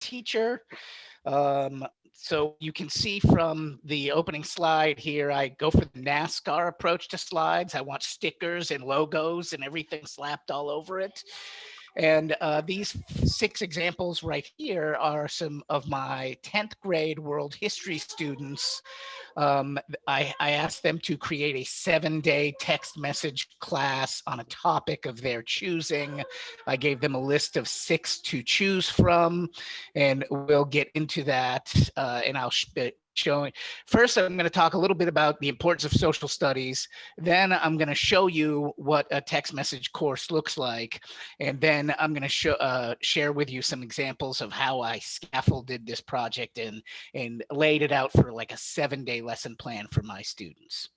teacher. So you can see from the opening slide here, I go for the NASCAR approach to slides. I want stickers and logos and everything slapped all over it. And these 6 examples right here are some of my 10th grade world history students. I asked them to create a 7-day text message class on a topic of their choosing. I gave them a list of 6 to choose from, and we'll get into that, and I'll be showing. First, I'm going to talk a little bit about the importance of social studies. Then I'm going to show you what a text message course looks like. And then I'm going to share with you some examples of how I scaffolded this project and laid it out for like a 7-day lesson plan for my students.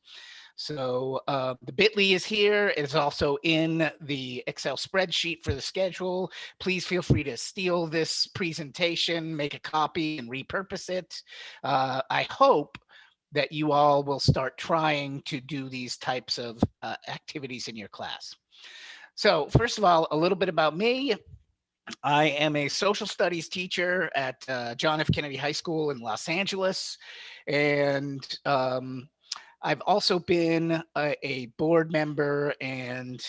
So the bit.ly is here. It's also in the Excel spreadsheet for the schedule. Please feel free to steal this presentation, make a copy, and repurpose it. I hope that you all will start trying to do these types of activities in your class. So first of all, a little bit about me. I am a social studies teacher at John F. Kennedy High School in Los Angeles. And I've also been a board member and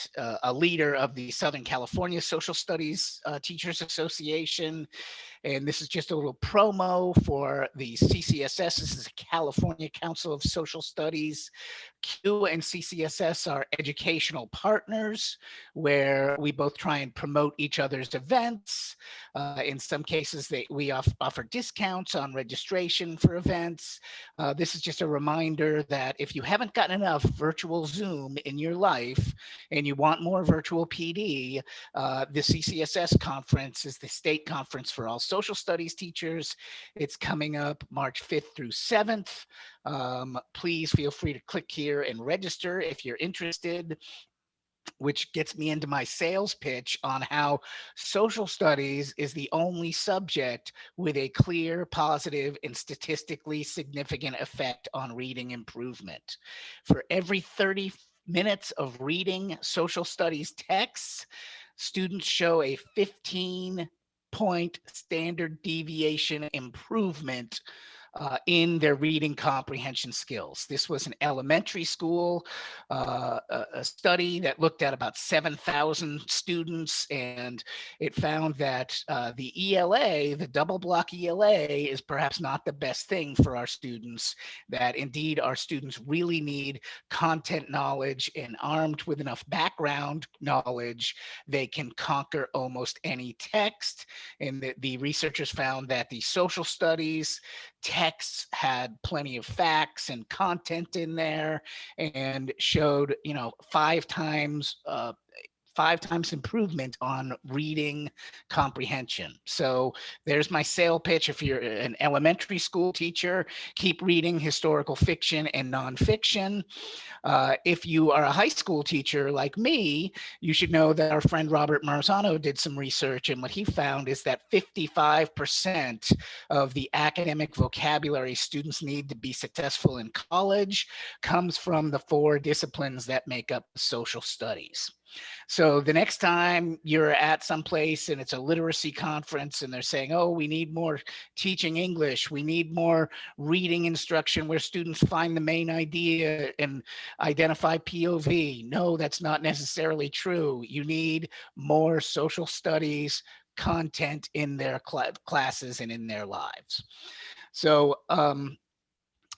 a leader of the Southern California Social Studies Teachers Association. And this is just a little promo for the CCSS. This is a California Council of Social Studies. Q and CCSS are educational partners where we both try and promote each other's events. In some cases, we offer discounts on registration for events. This is just a reminder that if you haven't gotten enough virtual Zoom in your life and you want more virtual PD, the CCSS conference is the state conference for all social studies teachers. It's coming up March 5th through 7th. Please feel free to click here and register if you're interested, which gets me into my sales pitch on how social studies is the only subject with a clear, positive, and statistically significant effect on reading improvement. For every 30 minutes of reading social studies texts, students show a 15-point standard deviation improvement in their reading comprehension skills. This was an elementary school, a study that looked at about 7,000 students, and it found that the ELA, the double block ELA, is perhaps not the best thing for our students, that indeed our students really need content knowledge, and armed with enough background knowledge, they can conquer almost any text. And the researchers found that the social studies texts had plenty of facts and content in there, and showed, 5 times improvement on reading comprehension. So there's my sale pitch. If you're an elementary school teacher, keep reading historical fiction and nonfiction. If you are a high school teacher like me, you should know that our friend Robert Marzano did some research, and what he found is that 55% of the academic vocabulary students need to be successful in college comes from the 4 disciplines that make up social studies. So the next time you're at some place and it's a literacy conference and they're saying, oh, we need more teaching English, we need more reading instruction where students find the main idea and identify POV. No, that's not necessarily true. You need more social studies content in their classes and in their lives. So,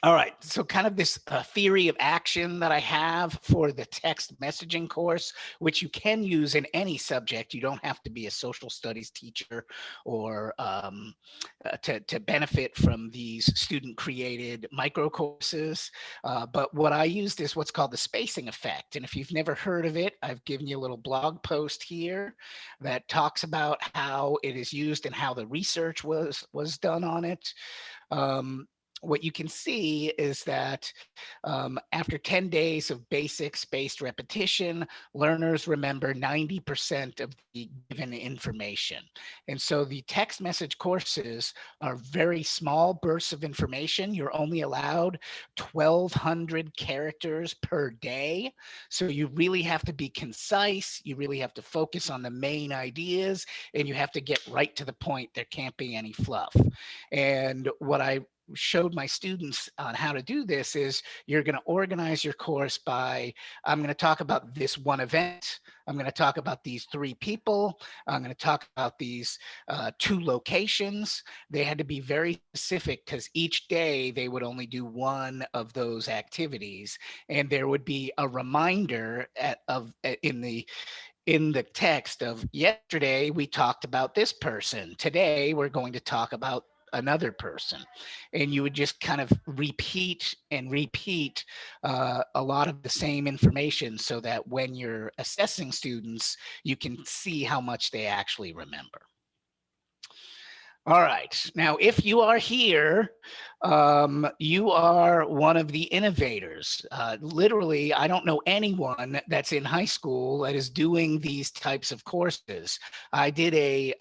all right, so kind of this theory of action that I have for the text messaging course, which you can use in any subject. You don't have to be a social studies teacher or to benefit from these student-created microcourses. But what I used is what's called the spacing effect. And if you've never heard of it, I've given you a little blog post here that talks about how it is used and how the research was done on it. what you can see is that after 10 days of basic spaced repetition, learners remember 90% of the given information. And so the text message courses are very small bursts of information. You're only allowed 1,200 characters per day. So you really have to be concise. You really have to focus on the main ideas, and you have to get right to the point. There can't be any fluff. And what I showed my students on how to do this is you're going to organize your course by, I'm going to talk about this one event. I'm going to talk about these 3 people. I'm going to talk about these 2 locations. They had to be very specific because each day they would only do one of those activities. And there would be a reminder in the text of, yesterday we talked about this person. Today we're going to talk about another person. And you would just kind of repeat and repeat a lot of the same information so that when you're assessing students, you can see how much they actually remember. All right. Now, if you are here, you are one of the innovators. Literally, I don't know anyone that's in high school that is doing these types of courses. I did a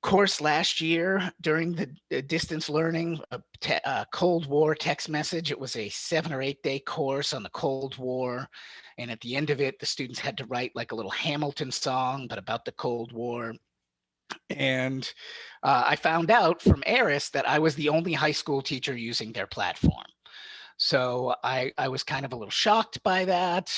course last year during the distance learning, Cold War text message. It was a 7 or 8 day course on the Cold War. And at the end of it, the students had to write like a little Hamilton song, but about the Cold War. And I found out from Eris that I was the only high school teacher using their platform. So I was kind of a little shocked by that.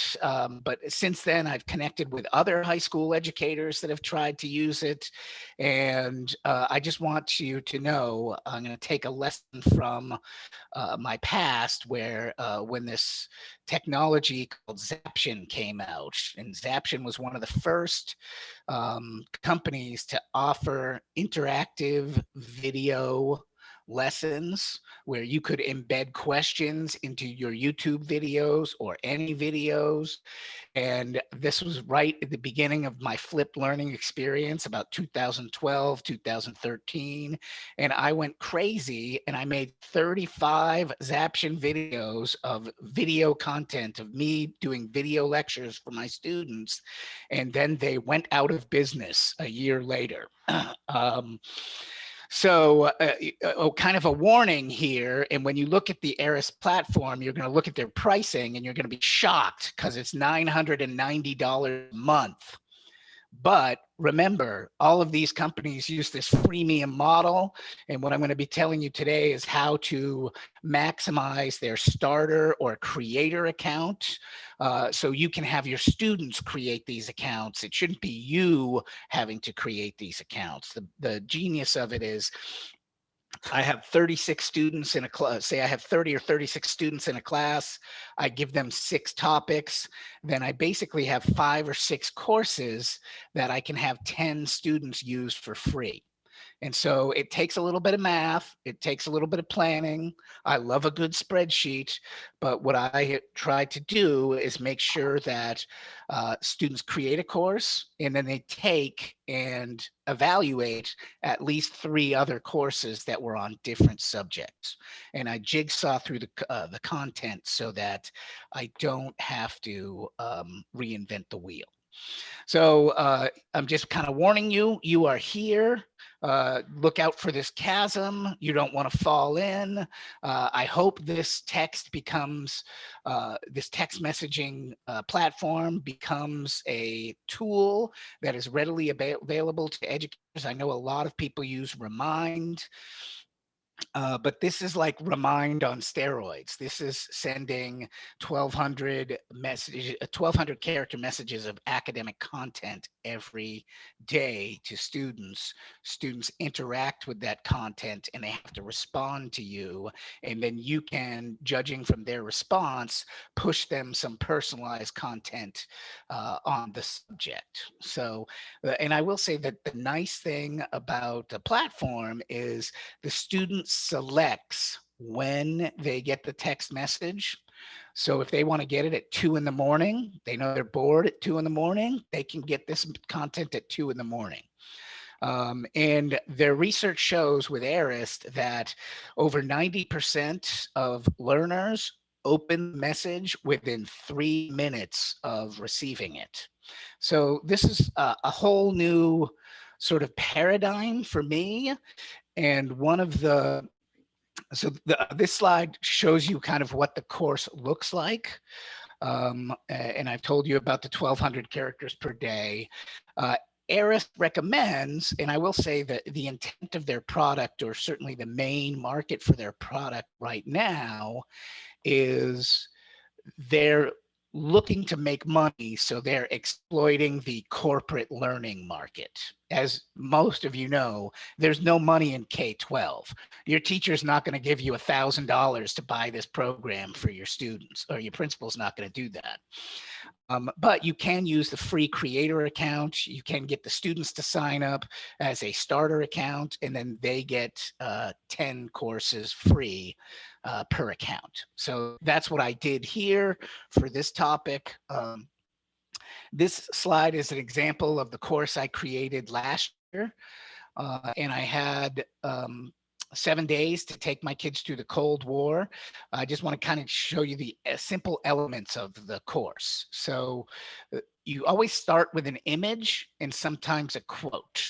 But since then, I've connected with other high school educators that have tried to use it. And I just want you to know, I'm going to take a lesson from my past where when this technology called Zaption came out, and Zaption was one of the first companies to offer interactive video lessons where you could embed questions into your YouTube videos or any videos. And this was right at the beginning of my flipped learning experience, about 2012, 2013. And I went crazy and I made 35 Zaption videos of video content of me doing video lectures for my students. And then they went out of business a year later. So kind of a warning here. And when you look at the Eris platform, you're going to look at their pricing and you're going to be shocked because it's $990 a month. But remember, all of these companies use this freemium model. And what I'm going to be telling you today is how to maximize their starter or creator account. So you can have your students create these accounts. It shouldn't be you having to create these accounts. The genius of it is, I have 36 students in a class. Say I have 30 or 36 students in a class. I give them 6 topics. Then I basically have 5 or 6 courses that I can have 10 students use for free. And so it takes a little bit of math. It takes a little bit of planning. I love a good spreadsheet, but what I try to do is make sure that students create a course and then they take and evaluate at least 3 other courses that were on different subjects. And I jigsaw through the content so that I don't have to reinvent the wheel. So I'm just kind of warning you, you are here. Look out for this chasm. You don't want to fall in. I hope this text becomes, this text messaging platform becomes a tool that is readily available to educators. I know a lot of people use Remind. But this is like Remind on steroids. This is sending 1,200 messages, 1,200 character messages of academic content every day to students. Students interact with that content and they have to respond to you. And then you can, judging from their response, push them some personalized content on the subject. So, and I will say that the nice thing about the platform is the student selects when they get the text message. So if they want to get it at 2 in the morning, they know they're bored at 2 in the morning, they can get this content at 2 in the morning. And their research shows with Arist that over 90% of learners open the message within 3 minutes of receiving it. So this is a whole new sort of paradigm for me. And one of the, so this slide shows you kind of what the course looks like. And I've told you about the 1,200 characters per day. Arist recommends, and I will say that the intent of their product, or certainly the main market for their product right now, is they're looking to make money, so they're exploiting the corporate learning market. As most of you know, there's no money in K-12. Your teacher's not going to give you $1,000 to buy this program for your students, or your principal's not going to do that. But you can use the free creator account. You can get the students to sign up as a starter account, and then they get 10 courses free per account. So that's what I did here for this topic. This slide is an example of the course I created last year. And I had 7 days to take my kids through the Cold War. I just want to kind of show you the simple elements of the course. So you always start with an image and sometimes a quote,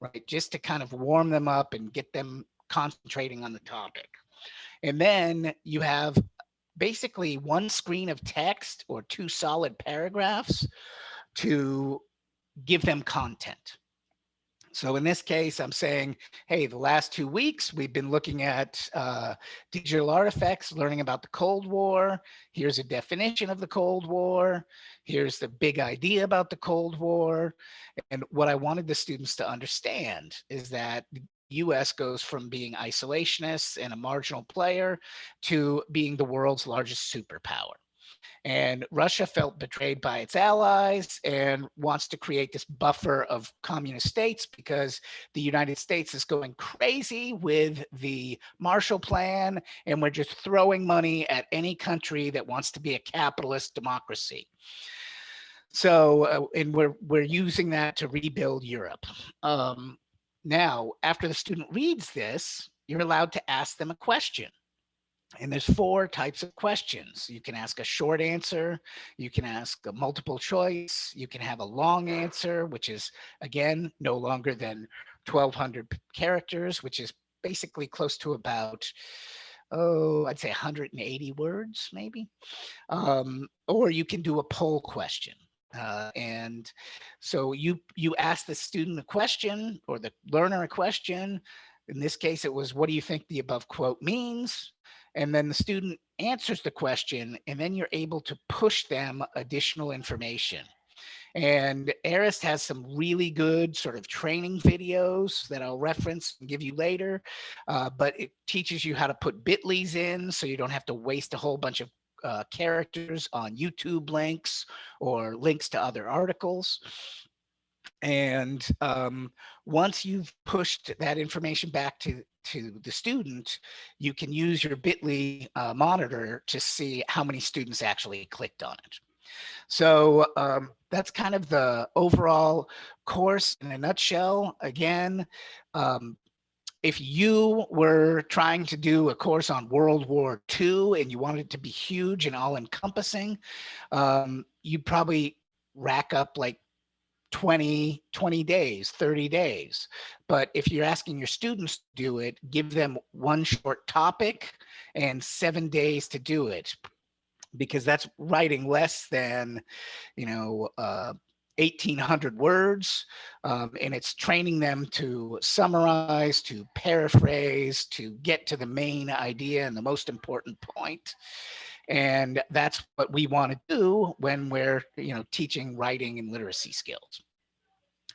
right? Just to kind of warm them up and get them concentrating on the topic. And then you have basically one screen of text or 2 solid paragraphs to give them content. So in this case, I'm saying, hey, the last 2 weeks, we've been looking at digital artifacts, learning about the Cold War. Here's a definition of the Cold War. Here's the big idea about the Cold War. And what I wanted the students to understand is that the US goes from being isolationists and a marginal player to being the world's largest superpower. And Russia felt betrayed by its allies and wants to create this buffer of communist states because the United States is going crazy with the Marshall Plan, and we're just throwing money at any country that wants to be a capitalist democracy. So, and we're using that to rebuild Europe. Now, after the student reads this, you're allowed to ask them a question. And there's 4 types of questions. You can ask a short answer, you can ask a multiple choice, you can have a long answer, which is, again, no longer than 1,200 characters, which is basically close to about, I'd say 180 words, maybe. Or you can do a poll question. And so you ask the student a question or the learner a question. In this case, it was, what do you think the above quote means? And then the student answers the question, and then you're able to push them additional information. And Arist has some really good sort of training videos that I'll reference and give you later, but it teaches you how to put bit.lys in so you don't have to waste a whole bunch of characters on YouTube links or links to other articles. And once you've pushed that information back to the student, you can use your bit.ly monitor to see how many students actually clicked on it. So that's kind of the overall course in a nutshell. Again, if you were trying to do a course on World War II and you wanted it to be huge and all encompassing, you'd probably rack up like 20 days, 30 days. But if you're asking your students to do it, give them one short topic and 7 days to do it, because that's writing less than, 1,800 words. And it's training them to summarize, to paraphrase, to get to the main idea and the most important point. And that's what we want to do when we're, teaching writing and literacy skills.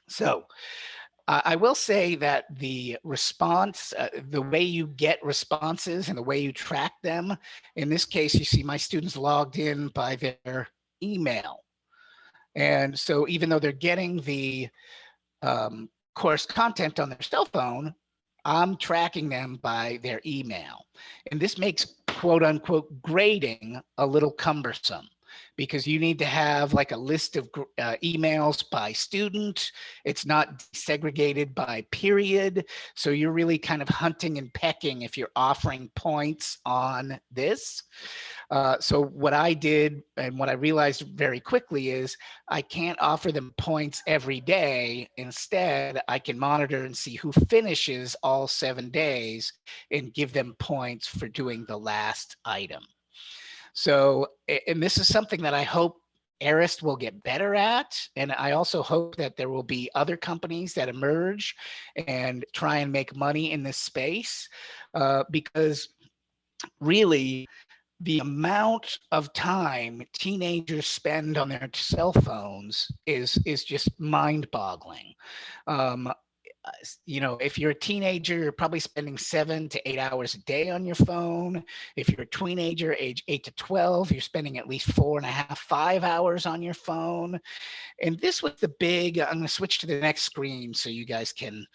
So I will say that the response, the way you get responses and the way you track them, in this case, you see my students logged in by their email. And so even though they're getting the course content on their cell phone, I'm tracking them by their email. And this makes quote unquote grading a little cumbersome. because you need to have like a list of emails by student. It's not segregated by period. So you're really kind of hunting and pecking if you're offering points on this. So what I did and what I realized very quickly is I can't offer them points every day. Instead, I can monitor and see who finishes all 7 days and give them points for doing the last item. So, and this is something that I hope Arist will get better at. And I also hope that there will be other companies that emerge and try and make money in this space, because really, the amount of time teenagers spend on their cell phones is just mind-boggling. Um, if you're a teenager, you're probably spending 7 to 8 hours a day on your phone. If you're a teenager, age 8 to 12, you're spending at least 4.5, 5 hours on your phone. And this was the big, I'm going to switch to the next screen so you guys can,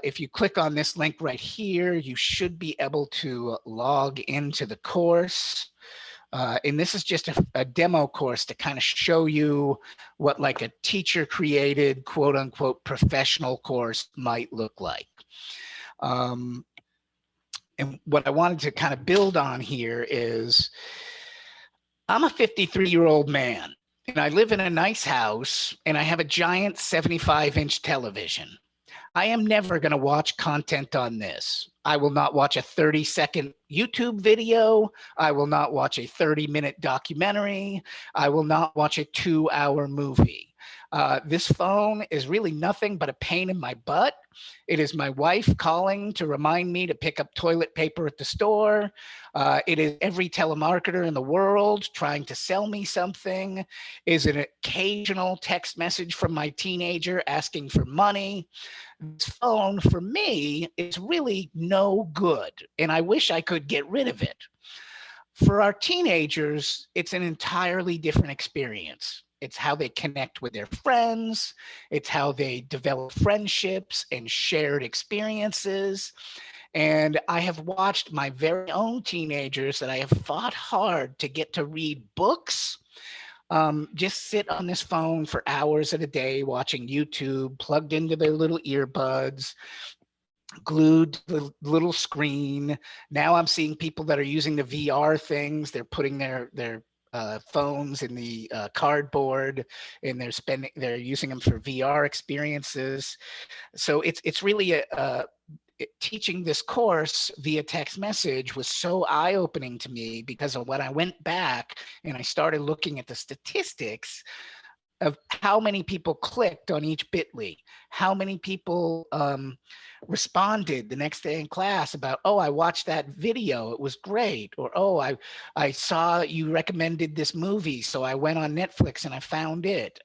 if you click on this link right here, you should be able to log into the course. And this is just a demo course to kind of show you what like a teacher created quote unquote professional course might look like. And what I wanted to kind of build on here is I'm a 53-year-old man and I live in a nice house and I have a giant 75-inch television. I am never going to watch content on this. I will not watch a 30-second YouTube video. I will not watch a 30-minute documentary. I will not watch a 2-hour movie. This phone is really nothing but a pain in my butt. It is my wife calling to remind me to pick up toilet paper at the store. It is every telemarketer in the world trying to sell me something. It is an occasional text message from my teenager asking for money. This phone for me is really no good, and I wish I could get rid of it. For our teenagers, it's an entirely different experience. It's how they connect with their friends. It's how they develop friendships and shared experiences. And I have watched my very own teenagers that I have fought hard to get to read books, just sit on this phone for hours at a day watching YouTube, plugged into their little earbuds, glued to the little screen. Now I'm seeing people that are using the VR things. They're putting their phones in the cardboard, and they're using them for VR experiences. So it's really teaching this course via text message was so eye-opening to me, because of when I went back and I started looking at the statistics of how many people clicked on each bit.ly, how many people responded the next day in class about, oh, I watched that video, it was great, or oh, I saw you recommended this movie, so I went on Netflix and I found it.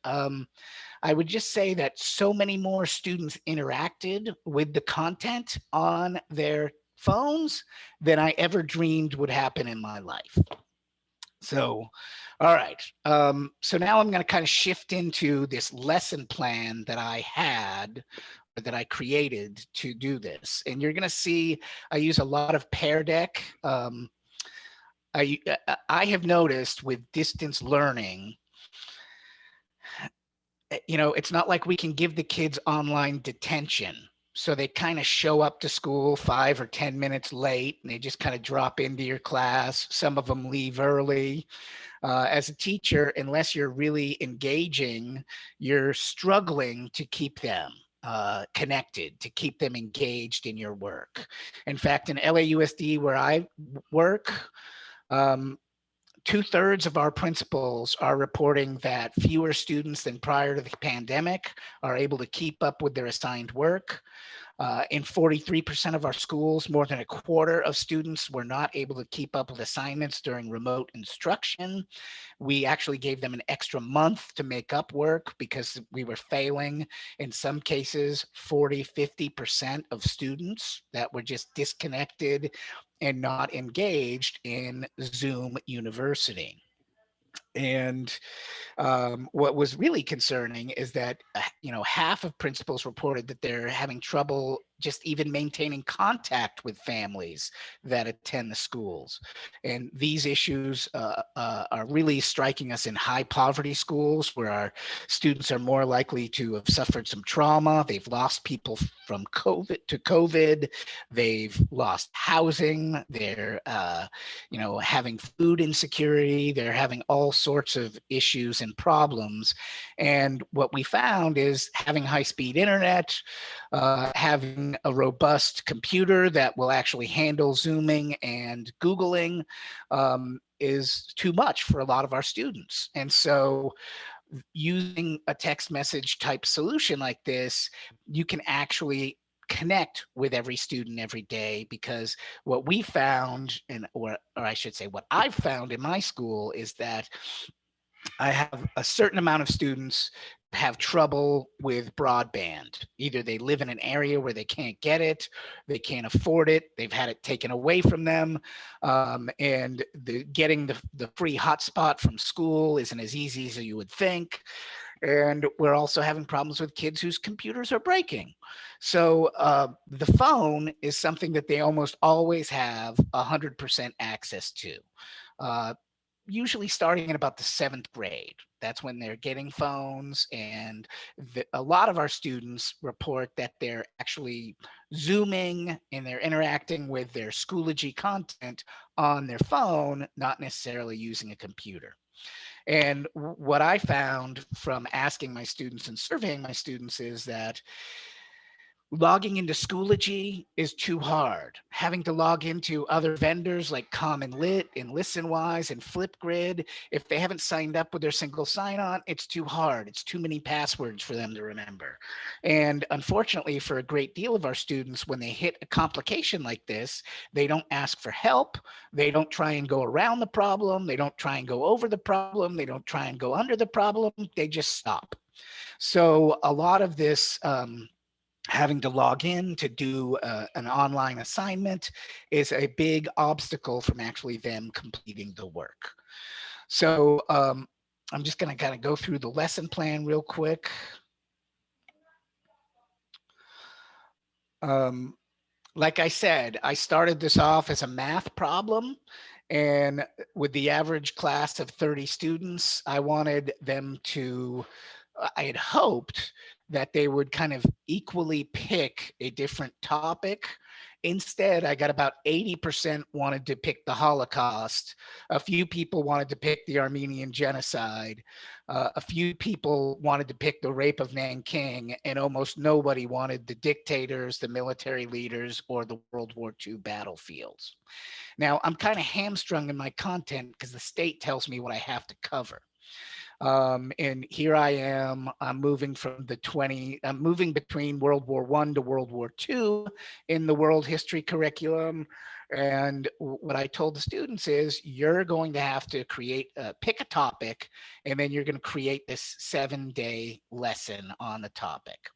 I would just say that so many more students interacted with the content on their phones than I ever dreamed would happen in my life. So, all right. So now I'm going to kind of shift into this lesson plan that I had, or that I created to do this. And you're going to see I use a lot of Pear Deck. I have noticed with distance learning, it's not like we can give the kids online detention. So they kind of show up to school 5 or 10 minutes late, and they just kind of drop into your class. Some of them leave early. As a teacher, unless you're really engaging, you're struggling to keep them connected, to keep them engaged in your work. In fact, in LAUSD, where I work, 2/3 of our principals are reporting that fewer students than prior to the pandemic are able to keep up with their assigned work. In 43% of our schools, more than a quarter of students were not able to keep up with assignments during remote instruction. We actually gave them an extra month to make up work because we were failing. In some cases, 40, 50% of students that were just disconnected and not engaged in Zoom University. And what was really concerning is that, half of principals reported that they're having trouble just even maintaining contact with families that attend the schools. And these issues are really striking us in high poverty schools where our students are more likely to have suffered some trauma. They've lost people from COVID. They've lost housing. They're, having food insecurity. They're having all sorts of issues and problems. And what we found is having high-speed internet, having a robust computer that will actually handle Zooming and Googling is too much for a lot of our students. And so using a text message type solution like this, you can actually connect with every student every day, because what we found, or I should say what I've found in my school, is that I have a certain amount of students have trouble with broadband. Either they live in an area where they can't get it, they can't afford it, they've had it taken away from them, and getting the free hotspot from school isn't as easy as you would think. And we're also having problems with kids whose computers are breaking. So the phone is something that they almost always have 100% access to. Usually starting in about the 7th grade. That's when they're getting phones, and a lot of our students report that they're actually Zooming and they're interacting with their Schoology content on their phone, not necessarily using a computer. And what I found from asking my students and surveying my students is that logging into Schoology is too hard. Having to log into other vendors like Common Lit and ListenWise and Flipgrid, if they haven't signed up with their single sign-on, it's too hard. It's too many passwords for them to remember. And unfortunately, for a great deal of our students, when they hit a complication like this, they don't ask for help. They don't try and go around the problem. They don't try and go over the problem. They don't try and go under the problem. They just stop. So a lot of this having to log in to do an online assignment is a big obstacle from actually them completing the work. So I'm just going to kind of go through the lesson plan real quick. Like I said, I started this off as a math problem, and with the average class of 30 students, I wanted them to, I had hoped that they would kind of equally pick a different topic. Instead, I got about 80% wanted to pick the Holocaust. A few people wanted to pick the Armenian genocide. A few people wanted to pick the rape of Nanking, and almost nobody wanted the dictators, the military leaders, or the World War II battlefields. Now, I'm kind of hamstrung in my content because the state tells me what I have to cover. And here I am, I'm moving between World War I to World War II in the world history curriculum. And what I told the students is, you're going to have to pick a topic, and then you're going to create this 7-day lesson on the topic.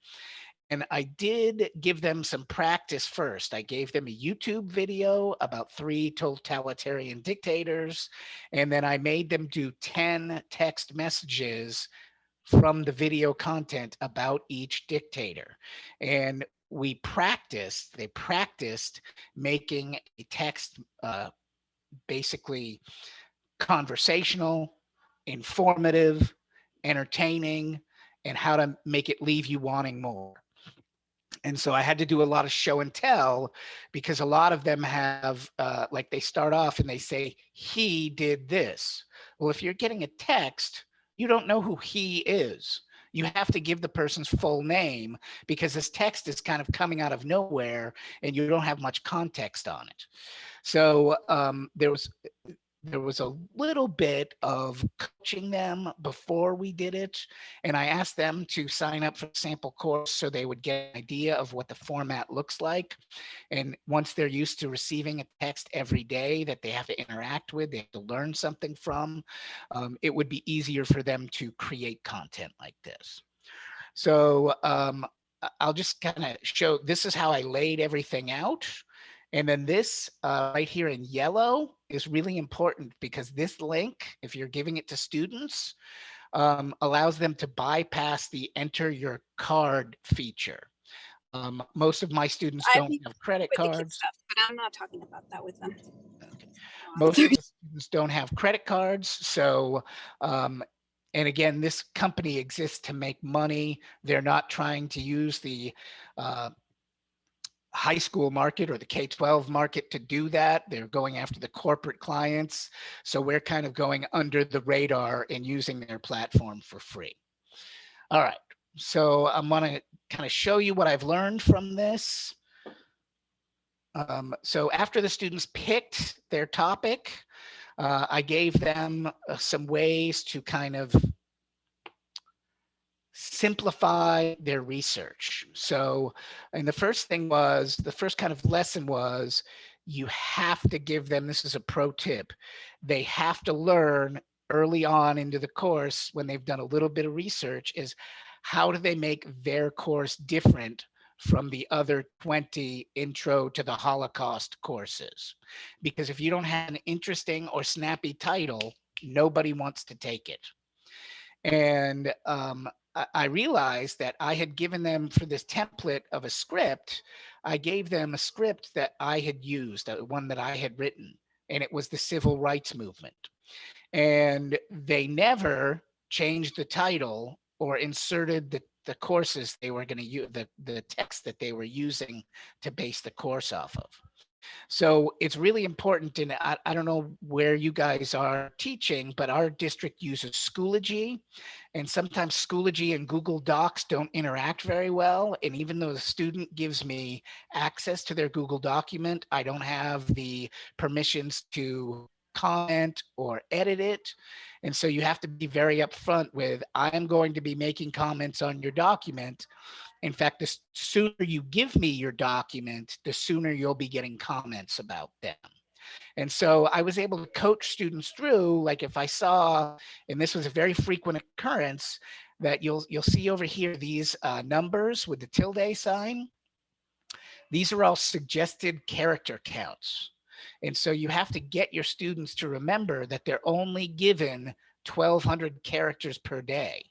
And I did give them some practice first. I gave them a YouTube video about 3 totalitarian dictators, and then I made them do 10 text messages from the video content about each dictator. And they practiced making a text basically conversational, informative, entertaining, and how to make it leave you wanting more. And so I had to do a lot of show and tell, because a lot of them have, like, they start off and they say, he did this. Well, if you're getting a text, you don't know who he is. You have to give the person's full name, because this text is kind of coming out of nowhere and you don't have much context on it. So there was a little bit of coaching them before we did it. And I asked them to sign up for a sample course so they would get an idea of what the format looks like. And once they're used to receiving a text every day that they have to interact with, they have to learn something from, it would be easier for them to create content like this. So I'll just kind of show, this is how I laid everything out. And then this right here in yellow is really important, because this link, if you're giving it to students, allows them to bypass the enter your card feature. Most of my students I don't think have credit with the kids cards. stuff, but I'm not talking about that with them. Okay. No, Most of the students don't have credit cards. So, and again, this company exists to make money. They're not trying to use the uh, high school market or the K-12 market to do that. They're going after the corporate clients. So we're kind of going under the radar and using their platform for free. All right. So I'm going to kind of show you what I've learned from this. So after the students picked their topic, I gave them some ways to kind of simplify their research. So, and the first thing was, the first kind of lesson was, you have to give them, this is a pro tip, they have to learn early on into the course when they've done a little bit of research is how do they make their course different from the other 20 intro to the Holocaust courses. Because if you don't have an interesting or snappy title, nobody wants to take it. And I realized that I had given them for this template of a script, I gave them a script that I had used, one that I had written, and it was the civil rights movement. And they never changed the title or inserted the courses they were going to use, the text that they were using to base the course off of. So it's really important. And I don't know where you guys are teaching, but our district uses Schoology. And sometimes Schoology and Google Docs don't interact very well. And even though the student gives me access to their Google document, I don't have the permissions to comment or edit it. And so you have to be very upfront with, I'm going to be making comments on your document. In fact, the sooner you give me your document, the sooner you'll be getting comments about them. And so I was able to coach students through, like if I saw, and this was a very frequent occurrence, that you'll see over here these numbers with the tilde sign. These are all suggested character counts. And so you have to get your students to remember that they're only given 1,200 characters per day.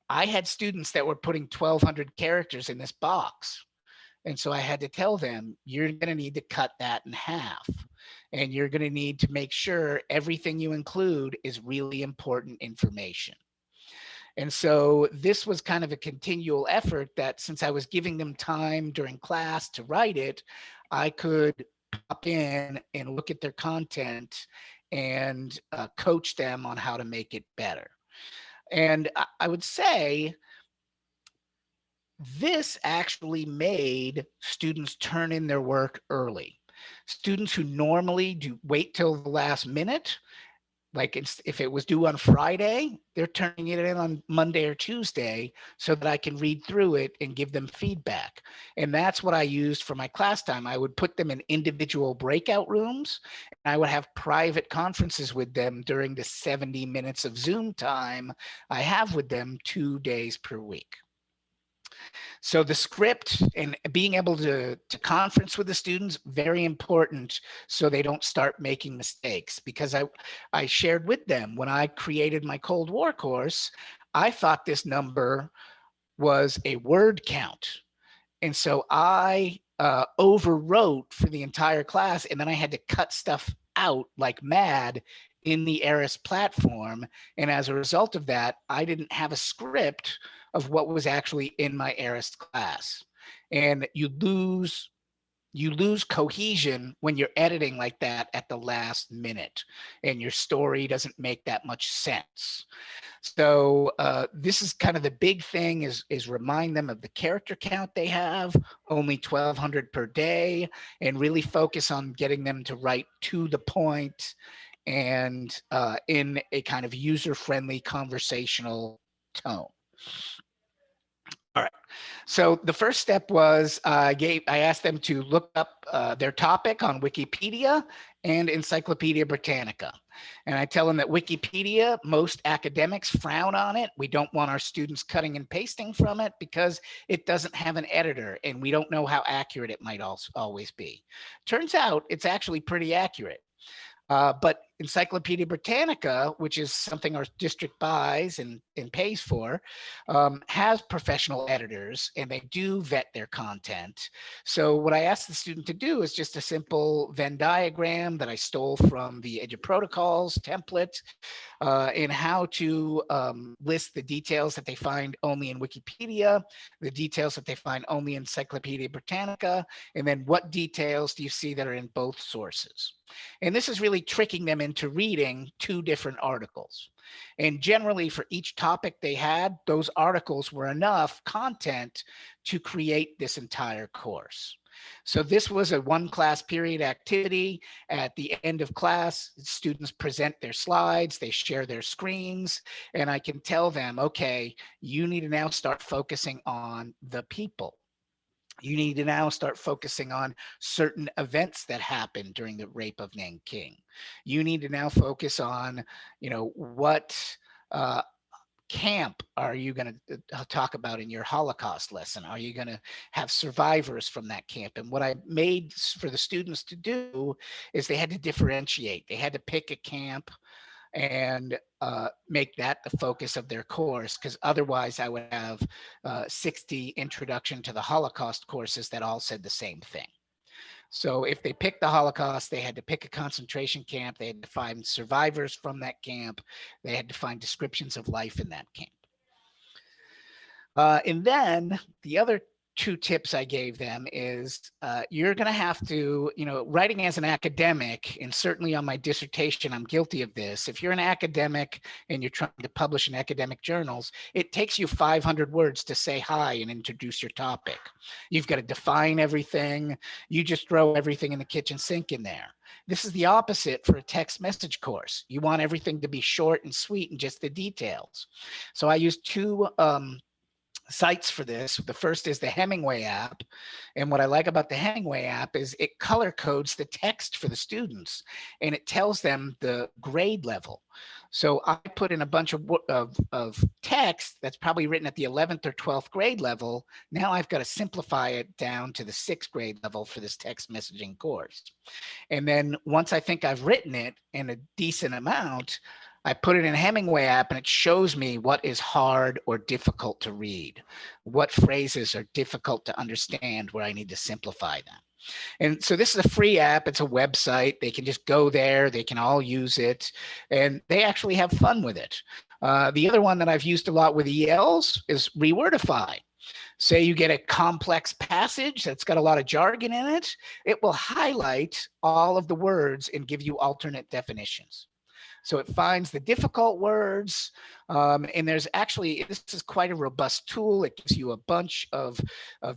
I had students that were putting 1,200 characters in this box. And so I had to tell them, you're going to need to cut that in half. And you're going to need to make sure everything you include is really important information. And so this was kind of a continual effort that since I was giving them time during class to write it, I could pop in and look at their content and coach them on how to make it better. And I would say this actually made students turn in their work early. Students who normally do wait till the last minute, like if it was due on Friday, they're turning it in on Monday or Tuesday so that I can read through it and give them feedback. And that's what I used for my class time. I would put them in individual breakout rooms, and I would have private conferences with them during the 70 minutes of Zoom time I have with them 2 days per week. So the script and being able to conference with the students, very important so they don't start making mistakes. Because I shared with them when I created my Cold War course, I thought this number was a word count. And so I overwrote for the entire class, and then I had to cut stuff out like mad in the Eris platform. And as a result of that, I didn't have a script of what was actually in my Eris class. And you lose cohesion when you're editing like that at the last minute, and your story doesn't make that much sense. So this is kind of the big thing is remind them of the character count they have, only 1,200 per day, and really focus on getting them to write to the point and in a kind of user-friendly conversational tone. All right. So the first step was I asked them to look up their topic on Wikipedia and Encyclopedia Britannica. And I tell them that Wikipedia, most academics frown on it. We don't want our students cutting and pasting from it because it doesn't have an editor, and we don't know how accurate it might always be. Turns out it's actually pretty accurate. But Encyclopedia Britannica, which is something our district buys and pays for, has professional editors, and they do vet their content. So what I asked the student to do is just a simple Venn diagram that I stole from the Edge of Protocols template, in how to list the details that they find only in Wikipedia, the details that they find only in Encyclopedia Britannica, and then what details do you see that are in both sources. And this is really tricking them into reading two different articles. And generally for each topic they had, those articles were enough content to create this entire course. So this was a one class period activity. At the end of class, students present their slides, they share their screens, and I can tell them, okay, you need to now start focusing on the people. You need to now start focusing on certain events that happened during the rape of Nanking. You need to now focus on, what uh, camp are you going to talk about in your Holocaust lesson? Are you going to have survivors from that camp? And what I made for the students to do is they had to differentiate. They had to pick a camp and make that the focus of their course, because otherwise I would have 60 introduction to the Holocaust courses that all said the same thing. So if they picked the Holocaust, they had to pick a concentration camp. They had to find survivors from that camp. They had to find descriptions of life in that camp. And then the other two tips I gave them is you're going to have to, writing as an academic, and certainly on my dissertation, I'm guilty of this. If you're an academic and you're trying to publish in academic journals, it takes you 500 words to say hi and introduce your topic. You've got to define everything. You just throw everything in the kitchen sink in there. This is the opposite for a text message course. You want everything to be short and sweet and just the details. So I use two sites for this. The first is the Hemingway app. And what I like about the Hemingway app is it color codes the text for the students and it tells them the grade level. So I put in a bunch of text that's probably written at the 11th or 12th grade level. Now I've got to simplify it down to the 6th grade level for this text messaging course. And then once I think I've written it in a decent amount, I put it in a Hemingway app and it shows me what is hard or difficult to read, what phrases are difficult to understand where I need to simplify them. And so this is a free app. It's a website. They can just go there. They can all use it. And they actually have fun with it. The other one that I've used a lot with ELs is Rewordify. Say you get a complex passage that's got a lot of jargon in it, it will highlight all of the words and give you alternate definitions. So it finds the difficult words, and there's actually, this is quite a robust tool. It gives you a bunch of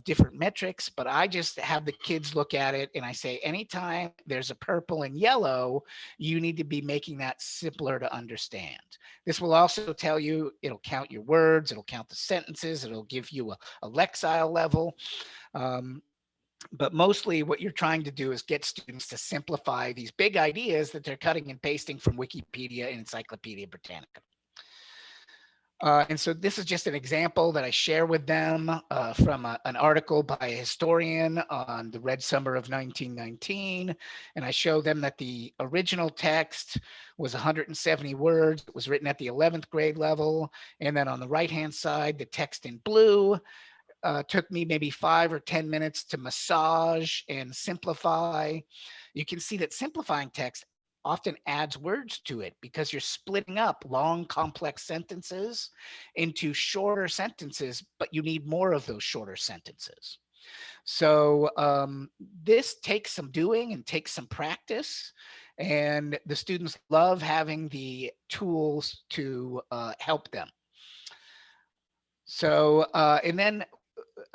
different metrics, but I just have the kids look at it and I say, anytime there's a purple and yellow, you need to be making that simpler to understand. This will also tell you, it'll count your words, it'll count the sentences, it'll give you a Lexile level. But mostly what you're trying to do is get students to simplify these big ideas that they're cutting and pasting from Wikipedia and Encyclopedia Britannica. And so this is just an example that I share with them from an article by a historian on the Red Summer of 1919. And I show them that the original text was 170 words. It was written at the 11th grade level. And then on the right-hand side, the text in blue took me maybe 5 or 10 minutes to massage and simplify. You can see that simplifying text often adds words to it because you're splitting up long, complex sentences into shorter sentences, but you need more of those shorter sentences. So this takes some doing and takes some practice, and the students love having the tools to help them. So, and then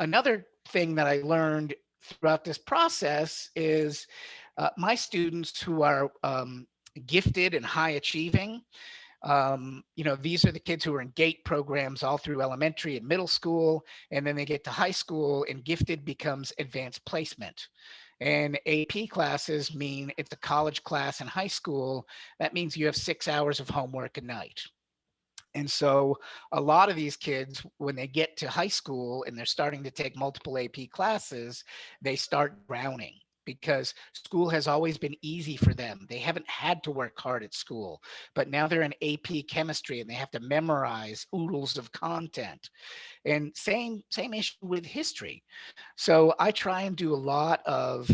another thing that I learned throughout this process is my students who are gifted and high achieving, these are the kids who are in GATE programs all through elementary and middle school, and then they get to high school and gifted becomes advanced placement. And AP classes mean it's a college class in high school. That means you have 6 hours of homework a night. And so a lot of these kids, when they get to high school and they're starting to take multiple AP classes, they start drowning. because school has always been easy for them. They haven't had to work hard at school, but now they're in AP chemistry and they have to memorize oodles of content. And same issue with history. So I try and do a lot of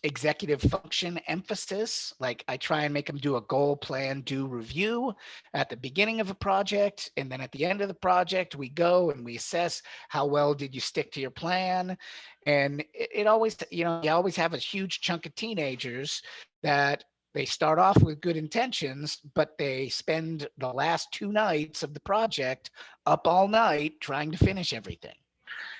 executive function emphasis. Like I try and make them do a goal, plan, do, review at the beginning of a project. And then at the end of the project, we go and we assess how well did you stick to your plan. And it always, you know, you always have a huge chunk of teenagers that they start off with good intentions, but they spend the last 2 nights of the project up all night trying to finish everything.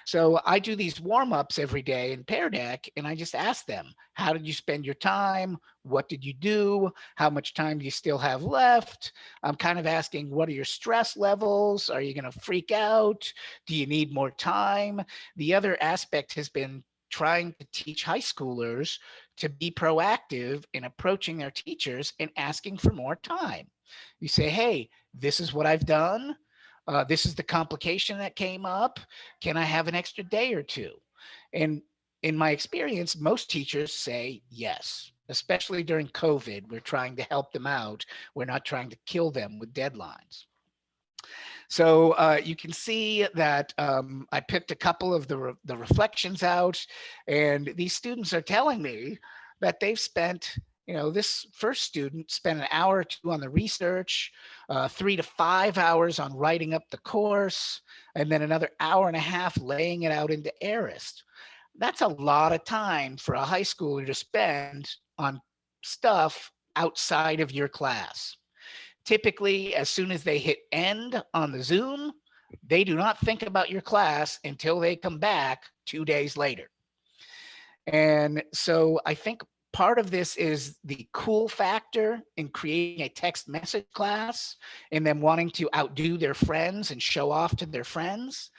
So I do these warm-ups every day in Pear Deck, and I just ask them, how did you spend your time? What did you do? How much time do you still have left? I'm kind of asking, what are your stress levels? Are you going to freak out? Do you need more time? The other aspect has been trying to teach high schoolers to be proactive in approaching their teachers and asking for more time. You say, hey, this is what I've done. This is the complication that came up. Can I have an extra day or two? And in my experience, most teachers say yes, especially during COVID. We're trying to help them out. We're not trying to kill them with deadlines. So you can see that I picked a couple of the reflections out, and these students are telling me that they've spent, you know, this first student spent an hour or two on the research, 3 to 5 hours on writing up the course, and then another hour and a half laying it out into Arist. That's a lot of time for a high schooler to spend on stuff outside of your class. Typically, as soon as they hit end on the Zoom, they do not think about your class until they come back 2 days later. And so I think part of this is the cool factor in creating a text message class and them wanting to outdo their friends and show off to their friends.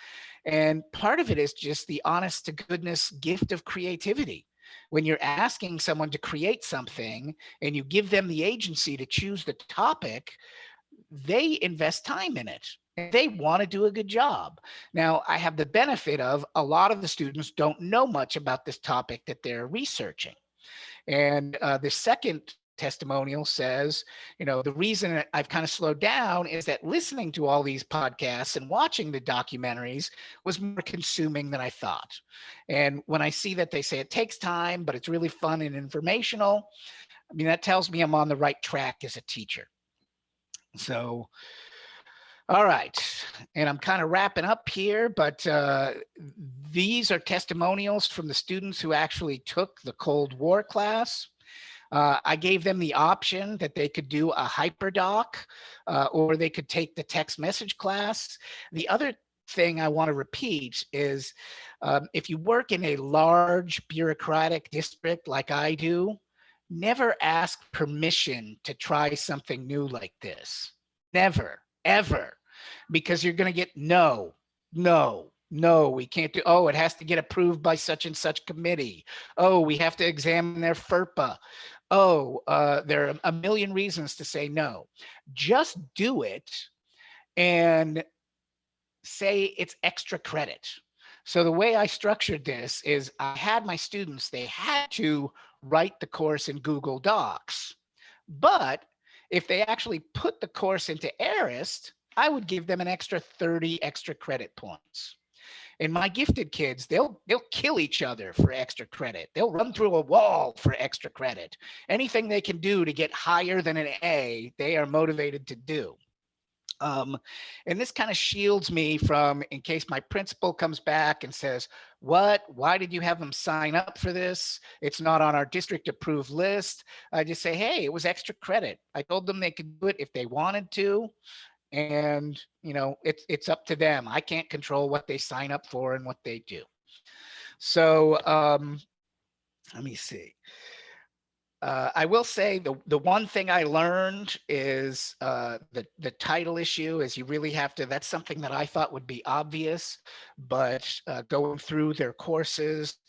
And part of it is just the honest to goodness gift of creativity. When you're asking someone to create something and you give them the agency to choose the topic, they invest time in it. They want to do a good job. Now, I have the benefit of a lot of the students don't know much about this topic that they're researching. And the second testimonial says, you know, the reason I've kind of slowed down is that listening to all these podcasts and watching the documentaries was more consuming than I thought. And when I see that they say it takes time, but it's really fun and informational, I mean, that tells me I'm on the right track as a teacher. So, all right. And I'm kind of wrapping up here, but these are testimonials from the students who actually took the Cold War class. I gave them the option that they could do a hyperdoc or they could take the text message class. The other thing I want to repeat is if you work in a large bureaucratic district like I do, never ask permission to try something new like this. Never, ever, because you're going to get no, we can't do, oh, it has to get approved by such and such committee. Oh, we have to examine their FERPA. Oh, there are a million reasons to say no. Just do it and say it's extra credit. So the way I structured this is I had my students, they had to write the course in Google Docs, but if they actually put the course into Arist, I would give them an extra 30 extra credit points. And my gifted kids, they'll kill each other for extra credit. They'll run through a wall for extra credit. Anything they can do to get higher than an A, they are motivated to do. And this kind of shields me from, in case my principal comes back and says, what, why did you have them sign up for this? It's not on our district approved list. I just say, hey, it was extra credit. I told them they could do it if they wanted to. And, you know, it's up to them. I can't control what they sign up for and what they do. So let me see. I will say the one thing I learned is the title issue is you really have to, that's something that I thought would be obvious, but going through their courses,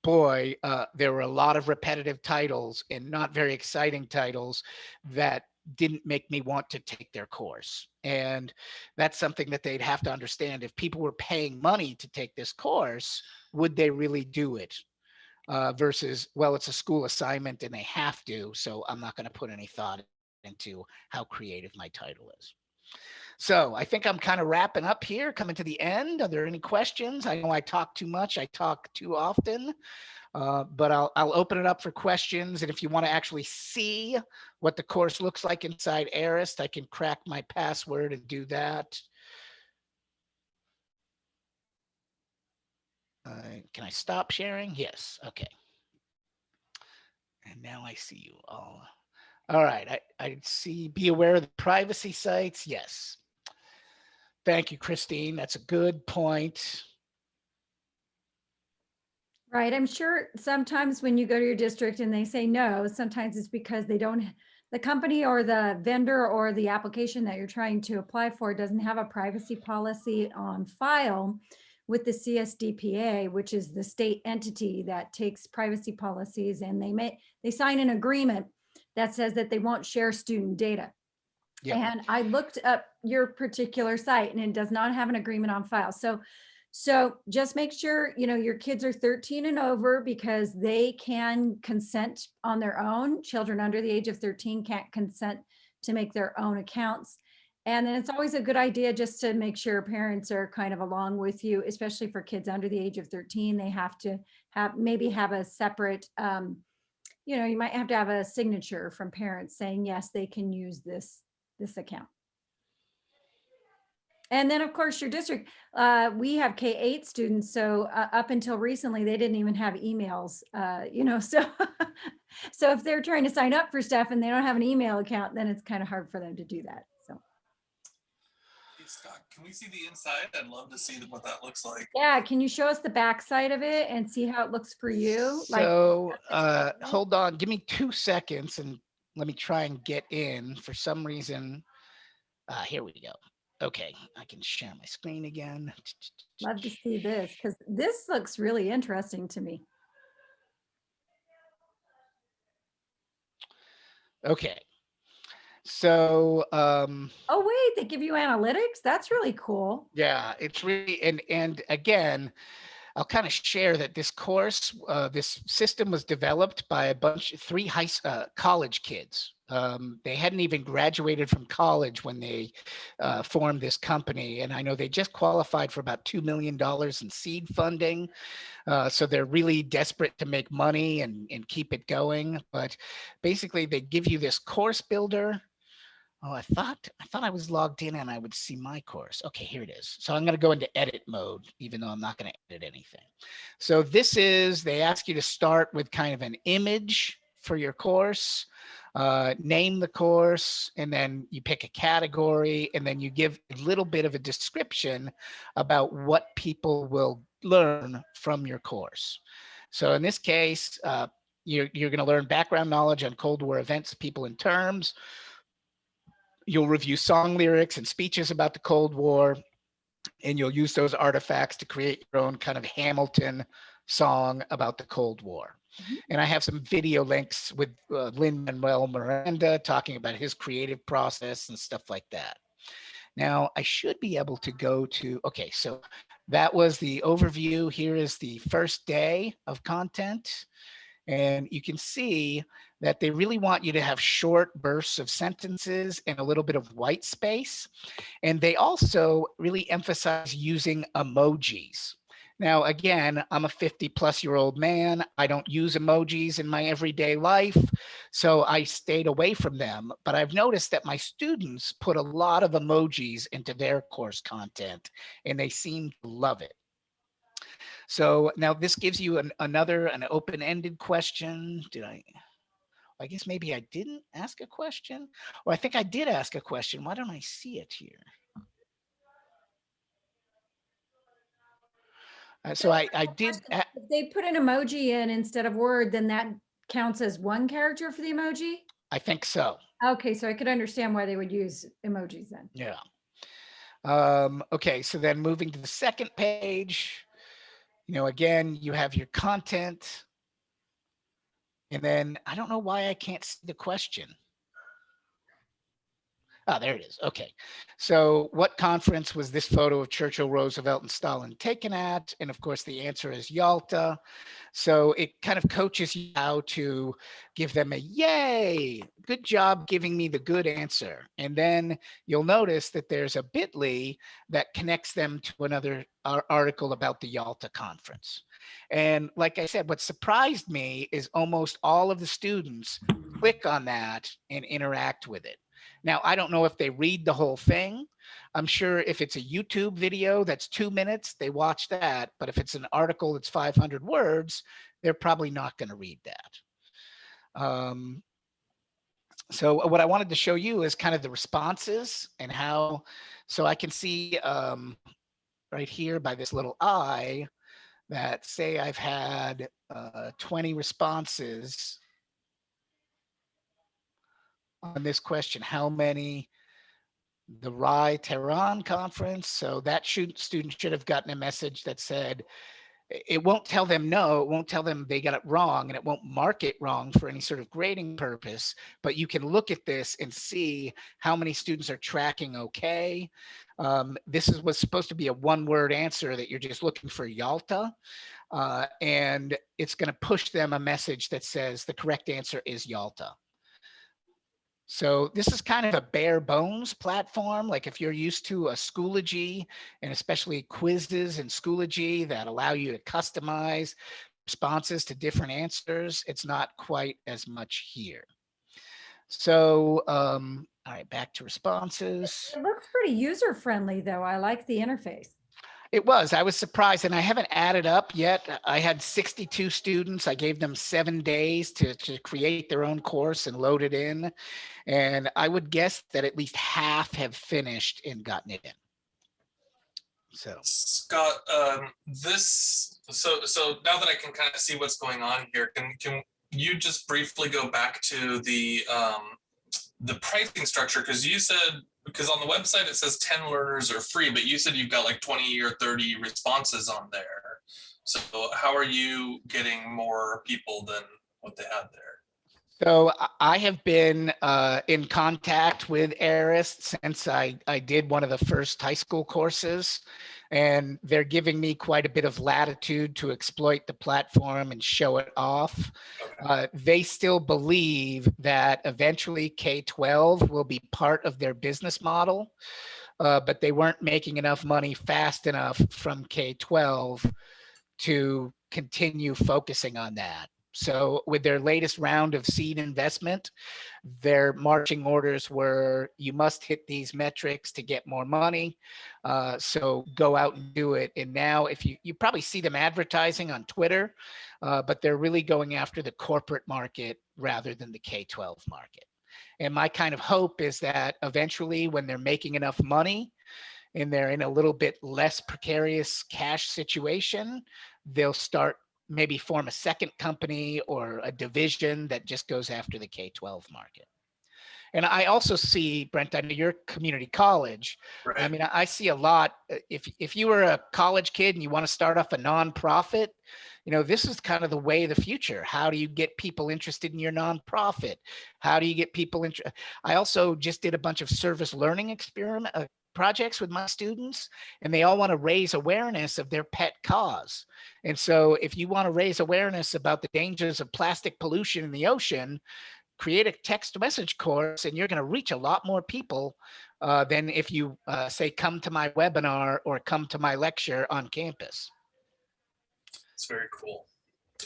boy, there were a lot of repetitive titles and not very exciting titles that didn't make me want to take their course. And that's something that they'd have to understand. If people were paying money to take this course, would they really do it? versus, well, it's a school assignment and they have to, so I'm not going to put any thought into how creative my title is. So I think I'm kind of wrapping up here, coming to the end. Are there any questions? I know I talk too much. I talk too often, but I'll open it up for questions. And if you want to actually see what the course looks like inside Arist, I can crack my password and do that. Can I stop sharing? Yes. Okay. And now I see you all. All right. I see, be aware of the privacy sites. Yes. Thank you, Christine. That's a good point. Right. I'm sure sometimes when you go to your district and they say no, sometimes it's because they don't, the company or the vendor or the application that you're trying to apply for doesn't have a privacy policy on file with the CSDPA, which is the state entity that takes privacy policies, and they sign an agreement that says that they won't share student data. Yep. And I looked up your particular site and it does not have an agreement on file. So just make sure, your kids are 13 and over, because they can consent on their own. Children under the age of 13 can't consent to make their own accounts. And then it's always a good idea just to make sure parents are kind of along with you, especially for kids under the age of 13. They have to maybe have a separate, you might have to have a signature from parents saying, yes, they can use this account. And then, of course, your district, we have K-8 students. So up until recently, they didn't even have emails, so so if they're trying to sign up for stuff and they don't have an email account, then it's kind of hard for them to do that. So. Hey, Scott, can we see the inside? I'd love to see what that looks like. Yeah, can you show us the back side of it and see how it looks for you? So hold on, give me 2 seconds and let me try and get in. For some reason, here we go. Okay, I can share my screen again. Love to see this, because this looks really interesting to me. Okay. So oh wait, they give you analytics. That's really cool. Yeah, it's really, and again, I'll kind of share that this course, this system was developed by three college kids. They hadn't even graduated from college when they formed this company. And I know they just qualified for about $2 million in seed funding. So they're really desperate to make money and keep it going. But basically, they give you this course builder. Oh, I thought I was logged in and I would see my course. Okay, here it is. So I'm going to go into edit mode, even though I'm not going to edit anything. So they ask you to start with kind of an image for your course, name the course, and then you pick a category, and then you give a little bit of a description about what people will learn from your course. So in this case, you're going to learn background knowledge on Cold War events, people, and terms. You'll review song lyrics and speeches about the Cold War, and you'll use those artifacts to create your own kind of Hamilton song about the Cold War. Mm-hmm. And I have some video links with Lin-Manuel Miranda talking about his creative process and stuff like that. Now, I should be able to go to, okay, so that was the overview. Here is the first day of content. And you can see that they really want you to have short bursts of sentences and a little bit of white space. And they also really emphasize using emojis. Now, again, I'm a 50-plus-year-old man. I don't use emojis in my everyday life, so I stayed away from them. But I've noticed that my students put a lot of emojis into their course content, and they seem to love it. So now this gives you an open-ended question. I guess maybe I didn't ask a question, or I think I did ask a question. Why don't I see it here? So I did. If they put an emoji in instead of word, then that counts as one character for the emoji? I think so. Okay, so I could understand why they would use emojis then. Yeah. Okay, so then moving to the second page, again, you have your content. And then I don't know why I can't see the question. Oh, there it is. Okay. So what conference was this photo of Churchill, Roosevelt, and Stalin taken at? And of course, the answer is Yalta. So it kind of coaches you how to give them a yay, good job giving me the good answer. And then you'll notice that there's a bit.ly that connects them to another article about the Yalta conference. And like I said, what surprised me is almost all of the students click on that and interact with it. Now, I don't know if they read the whole thing. I'm sure if it's a YouTube video that's 2 minutes, they watch that. But if it's an article that's 500 words, they're probably not going to read that. So what I wanted to show you is kind of the responses and how, so I can see right here by this little eye that say I've had 20 responses on this question, how many the Rai Tehran conference. So that student should have gotten a message that said, it won't tell them no, it won't tell them they got it wrong, and it won't mark it wrong for any sort of grading purpose, but you can look at this and see how many students are tracking okay. This was supposed to be a one-word answer that you're just looking for Yalta, and it's going to push them a message that says the correct answer is Yalta. So this is kind of a bare bones platform. Like if you're used to a Schoology and especially quizzes in Schoology that allow you to customize responses to different answers, it's not quite as much here. So, all right, back to responses. It looks pretty user friendly though. I like the interface. It was. I was surprised, and I haven't added up yet. I had 62 students. I gave them 7 days to create their own course and load it in. And I would guess that at least half have finished and gotten it in. So Scott, so now that I can kind of see what's going on here, can you just briefly go back to the pricing structure? Because you said, because on the website it says 10 learners are free, but you said you've got like 20 or 30 responses on there. So how are you getting more people than what they had there? So I have been in contact with Arist since I did one of the first high school courses, and they're giving me quite a bit of latitude to exploit the platform and show it off. They still believe that eventually K-12 will be part of their business model, but they weren't making enough money fast enough from K-12 to continue focusing on that. So with their latest round of seed investment, their marching orders were, you must hit these metrics to get more money. So go out and do it. And now if you probably see them advertising on Twitter, but they're really going after the corporate market rather than the K-12 market. And my kind of hope is that eventually when they're making enough money and they're in a little bit less precarious cash situation, they'll start maybe form a second company or a division that just goes after the K-12 market. And I also see, Brent, I know you're community college. Right. I mean, I see a lot. If you were a college kid and you want to start off a nonprofit, you know, this is kind of the way of the future. How do you get people interested in your nonprofit? How do you get people interested? I also just did a bunch of service learning projects with my students, and they all want to raise awareness of their pet cause. And so if you want to raise awareness about the dangers of plastic pollution in the ocean, create a text message course, and you're going to reach a lot more people than if you say, come to my webinar or come to my lecture on campus. It's very cool.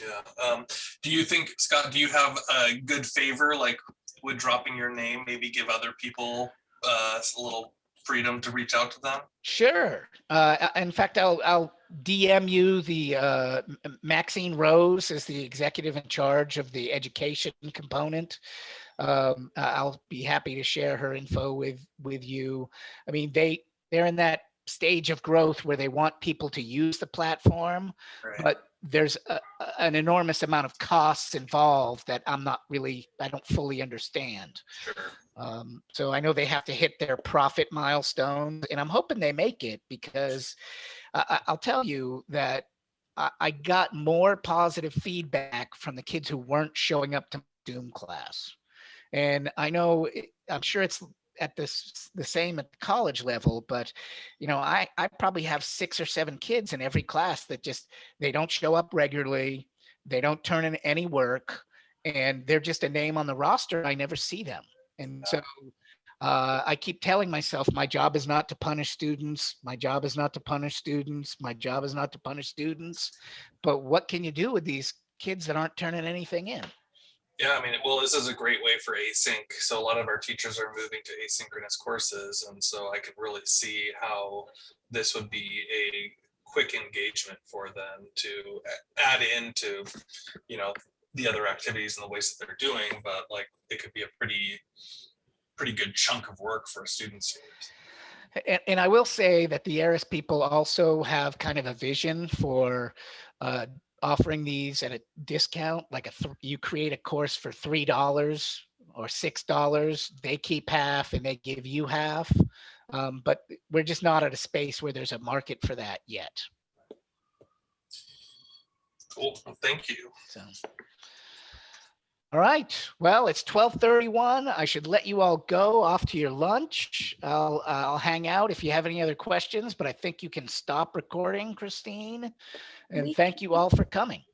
Yeah. Do you think, Scott, do you have a good favor, like would dropping your name maybe give other people a little freedom to reach out to them? Sure. In fact, I'll DM you the Maxine Rose is the executive in charge of the education component. I'll be happy to share her info with you. I mean, they're in that stage of growth where they want people to use the platform, Right. but there's an enormous amount of costs involved that I don't fully understand. Sure. So I know they have to hit their profit milestones, and I'm hoping they make it, because I'll tell you that I got more positive feedback from the kids who weren't showing up to Zoom class. And I know, I'm sure it's at this the same at the college level, but I probably have 6 or 7 kids in every class that just they don't show up regularly, they don't turn in any work, and they're just a name on the roster. I never see them. And so I keep telling myself my job is not to punish students. My job is not to punish students. My job is not to punish students. But what can you do with these kids that aren't turning anything in? Yeah, I mean, well, this is a great way for async. So a lot of our teachers are moving to asynchronous courses. And so I could really see how this would be a quick engagement for them to add into, the other activities and the ways that they're doing. But like, it could be a pretty good chunk of work for students. And I will say that the ARIS people also have kind of a vision for offering these at a discount, like you create a course for $3 or $6, they keep half and they give you half. But we're just not at a space where there's a market for that yet. Cool, well, thank you. So. All right. Well, it's 12:31. I should let you all go off to your lunch. I'll hang out if you have any other questions, but I think you can stop recording, Christine. And thank you all for coming.